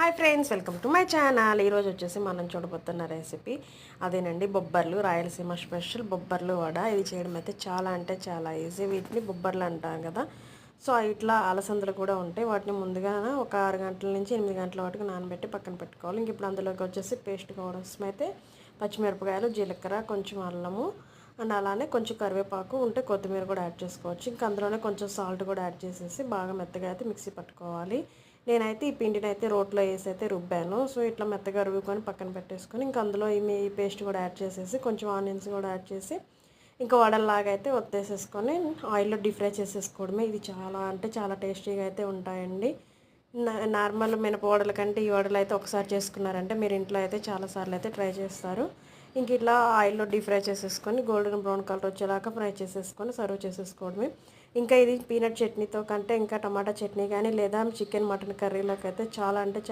Hi friends, welcome to my channel. ఈరోజు వచ్చేసి మనం చూడబోతున్న రెసిపీ అదేనండి, బొబ్బర్లు. రాయలసీమ స్పెషల్ బొబ్బర్లు వడ. ఇది చేయడం అయితే చాలా అంటే చాలా ఈజీ. వీటిని బొబ్బర్లు అంటాం కదా. సో ఇట్లా అలసందలు కూడా ఉంటాయి. వాటిని ముందుగా ఒక 6 గంటల నుంచి 8 గంటల వరకు నానబెట్టి పక్కన పెట్టుకోవాలి. ఇంక ఇప్పుడు అందులోకి వచ్చేసి పేస్ట్ కోసం అయితే పచ్చిమిరపకాయలు, జీలకర్ర, కొంచెం అల్లము అండ్ అలానే కొంచెం కరివేపాకు ఉంటే కొత్తిమీర కూడా యాడ్ చేసుకోవచ్చు. ఇంకా అందులోనే కొంచెం సాల్ట్ కూడా యాడ్ చేసేసి బాగా మెత్తగా అయితే మిక్సీ పట్టుకోవాలి. నేనైతే ఈ పిండిని అయితే రోట్లో వేసి అయితే రుబ్బాను. సో ఇట్లా మెత్తగా రుబ్బుకొని పక్కన పెట్టేసుకొని ఇంకా అందులో ఈ పేస్ట్ కూడా యాడ్ చేసేసి కొంచెం ఆనియన్స్ కూడా యాడ్ చేసి ఇంకా వడల్లాగా అయితే ఒత్తేసేసుకొని ఆయిల్లో డీప్ ఫ్రై చేసేసుకోవడమే. ఇది చాలా అంటే చాలా టేస్టీగా అయితే ఉంటాయండి. నార్మల్ మినప వడల కంటే ఈ వడలు అయితే ఒకసారి చేసుకున్నారంటే మీరు ఇంట్లో అయితే చాలాసార్లు అయితే ట్రై చేస్తారు. ఇంక ఇట్లా ఆయిల్లో డీప్ ఫ్రై చేసేసుకొని గోల్డెన్ బ్రౌన్ కలర్ వచ్చేలాగా ఫ్రై చేసేసుకొని సర్వ్ చేసేసుకోవడమే. ఇంకా ఇది పీనట్ చట్నీతో కంటే ఇంకా టమాటా చట్నీ కానీ లేదా చికెన్ మటన్ కర్రీలోకి అయితే చాలా అంటే చాలా